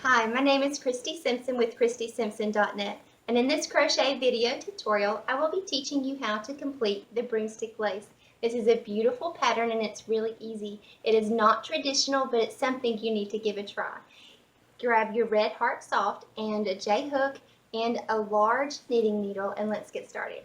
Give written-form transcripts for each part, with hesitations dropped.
Hi, my name is Kristi Simpson with KristiSimpson.net, and in this crochet video tutorial I will be teaching you how to complete the broomstick lace. This is a beautiful pattern and it's really easy. It is not traditional, but it's something you need to give a try. Grab your red heart soft and a J-hook and a large knitting needle, and let's get started.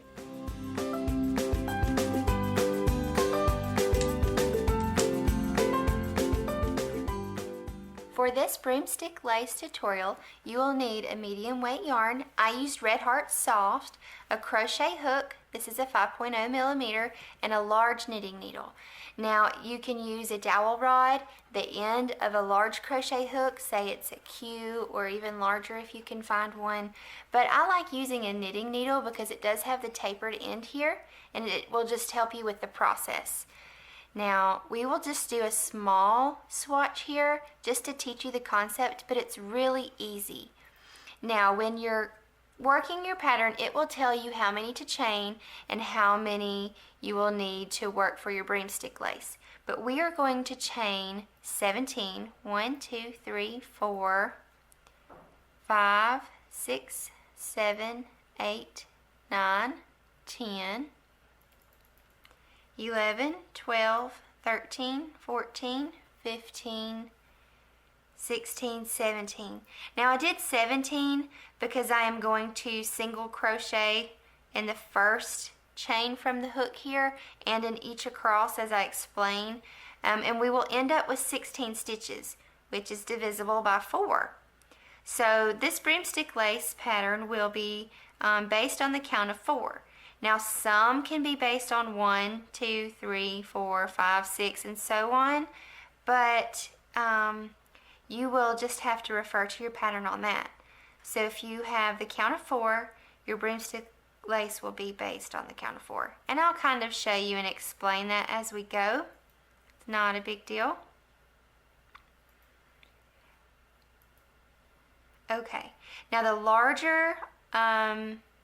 For this broomstick lace tutorial, you will need a medium weight yarn. I used Red Heart Soft, a crochet hook, this is a 5.0 millimeter, and a large knitting needle. Now you can use a dowel rod, the end of a large crochet hook, say it's a Q or even larger if you can find one. But I like using a knitting needle because it does have the tapered end here and it will just help you with the process. Now, we will just do a small swatch here just to teach you the concept, but it's really easy. Now, when you're working your pattern, it will tell you how many to chain and how many you will need to work for your broomstick lace. But we are going to chain 17. 1, 2, 3, 4, 5, 6, 7, 8, 9, 10, 11, 12, 13, 14, 15, 16, 17. Now I did 17 because I am going to single crochet in the first chain from the hook here and in each across as I explain. And we will end up with 16 stitches, which is divisible by 4. So this broomstick lace pattern will be based on the count of 4. Now some can be based on 1, 2, 3, 4, 5, 6, and so on, but you will just have to refer to your pattern on that. So if you have the count of 4, your broomstick lace will be based on the count of 4. And I'll kind of show you and explain that as we go. It's not a big deal. Okay, now the larger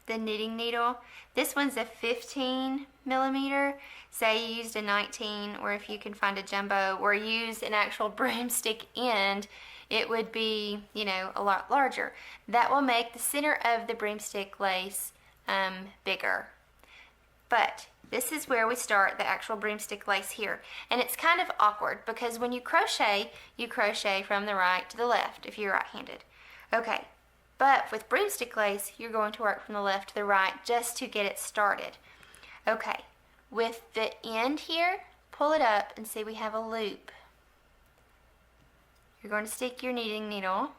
the knitting needle, this one's a 15 millimeter. Say you used a 19, or if you can find a jumbo or use an actual broomstick end, it would be, you know, a lot larger. That will make the center of the broomstick lace bigger. But this is where we start the actual broomstick lace here. And it's kind of awkward because when you crochet from the right to the left if you're right-handed. Okay. But with broomstick lace, you're going to work from the left to the right just to get it started. Okay, with the end here, pull it up and see we have a loop. You're going to stick your knitting needle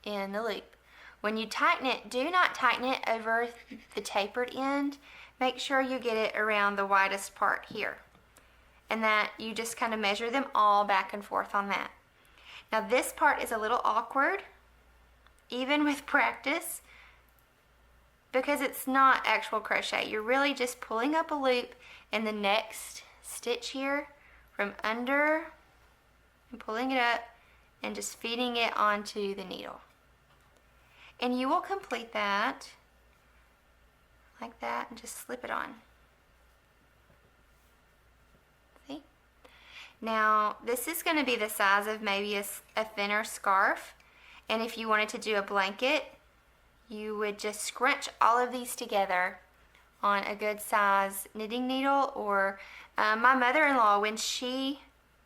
in the loop. When you tighten it, do not tighten it over the tapered end. Make sure you get it around the widest part here. And that you just kind of measure them all back and forth on that. Now this part is a little awkward, even with practice, because it's not actual crochet. You're really just pulling up a loop in the next stitch here from under and pulling it up and just feeding it onto the needle. And you will complete that like that and just slip it on. See? Now this is going to be the size of maybe a thinner scarf. And if you wanted to do a blanket, you would just scrunch all of these together on a good size knitting needle. Or my mother-in-law, when she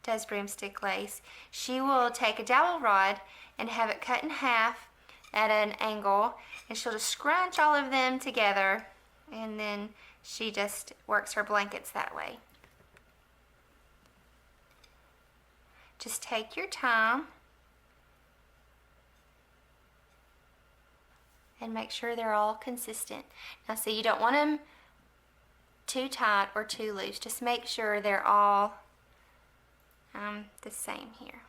does broomstick lace, she will take a dowel rod and have it cut in half at an angle, and she'll just scrunch all of them together, and then she just works her blankets that way. Just take your time and make sure they're all consistent. Now see, you don't want them too tight or too loose. Just make sure they're all the same here.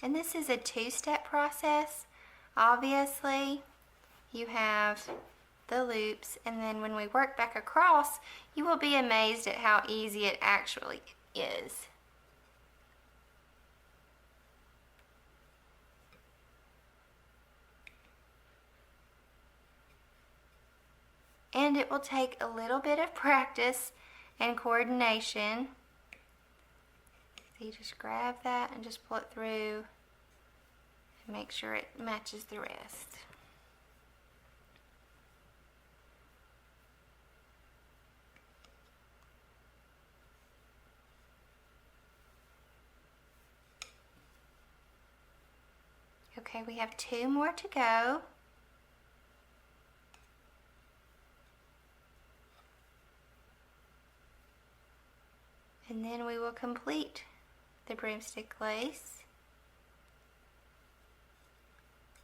And this is a two-step process. Obviously, you have the loops, and then when we work back across, you will be amazed at how easy it actually is. and it will take a little bit of practice and coordination. So you just grab that and just pull it through and make sure it matches the rest. Okay, we have 2 more to go. And then we will complete the broomstick lace.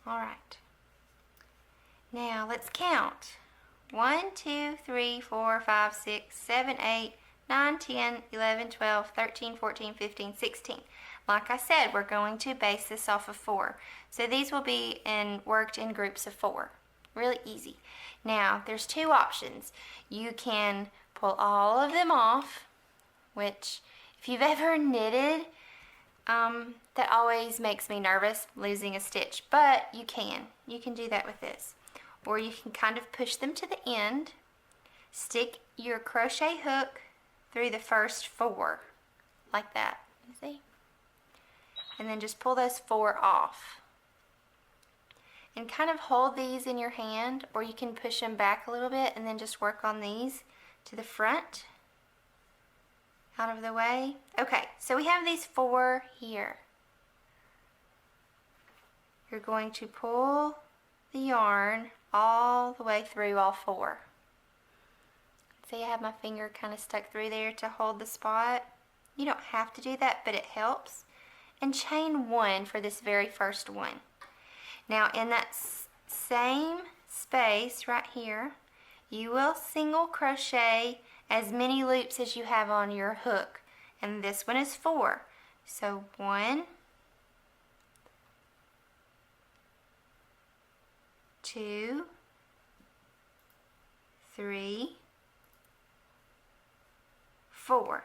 All right. Now let's count. 1, 2, 3, 4, 5, 6, 7, 8, 9, 10, 11, 12, 13, 14, 15, 16. Like I said, we're going to base this off of 4. So these will be worked in groups of 4. Really easy. Now, there's 2 options. You can pull all of them off, which if you've ever knitted, that always makes me nervous, losing a stitch, but you can do that with this. Or you can kind of push them to the end, stick your crochet hook through the first 4, like that, you see? And then just pull those 4 off. And kind of hold these in your hand, or you can push them back a little bit and then just work on these to the front, out of the way. Okay, so we have these 4 here. You're going to pull the yarn all the way through all 4. See, I have my finger kind of stuck through there to hold the spot. You don't have to do that, but it helps. And chain 1 for this very first one. Now in that same space right here, you will single crochet as many loops as you have on your hook. And this one is 4. So 1, 2, 3, 4.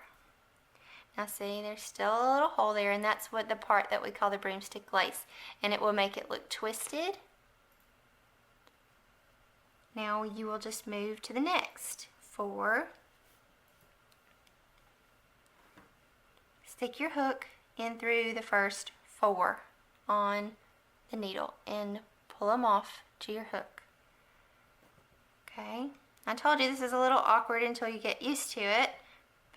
Now see, there's still a little hole there, and that's what the part that we call the broomstick lace, and it will make it look twisted. Now you will just move to the next 4. Stick your hook in through the first 4 on the needle and pull them off to your hook. Okay, I told you this is a little awkward until you get used to it,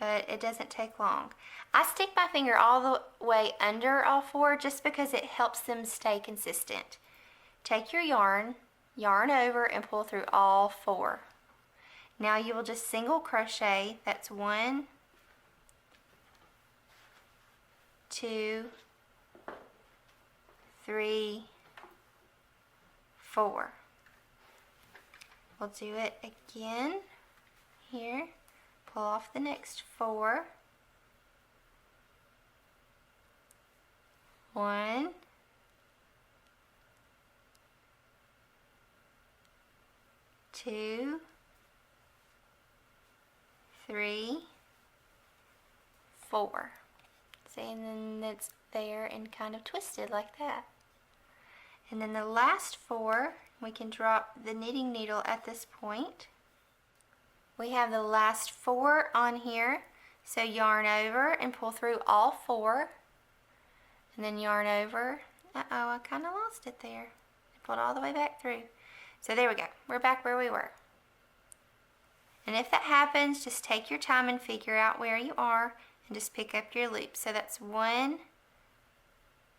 but it doesn't take long. I stick my finger all the way under all 4 just because it helps them stay consistent. Take your yarn over and pull through all 4. Now you will just single crochet. That's 1, 2, 3, 4. We'll do it again here. Pull off the next 4. 1, 2, 3, 4. See, and then it's there and kind of twisted like that. And then the last 4, we can drop the knitting needle at this point. We have the last 4 on here, so yarn over and pull through all 4, and then yarn over. Uh-oh, I kind of lost it there. I pulled all the way back through. So there we go. We're back where we were. And if that happens, just take your time and figure out where you are and just pick up your loop. So that's 1,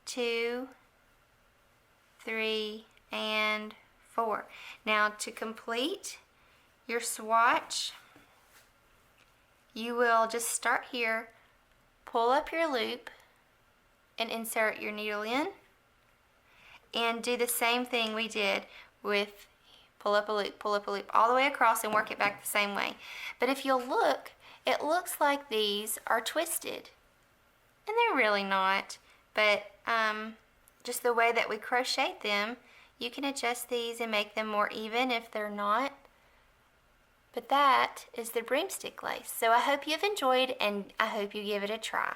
2, 3, and 4. Now to complete your swatch, you will just start here, pull up your loop, and insert your needle in, and do the same thing we did with pull up a loop, all the way across and work it back the same way. But if you'll look, it looks like these are twisted, and they're really not, but just the way that we crocheted them, you can adjust these and make them more even if they're not. But that is the broomstick lace. So I hope you've enjoyed, and I hope you give it a try.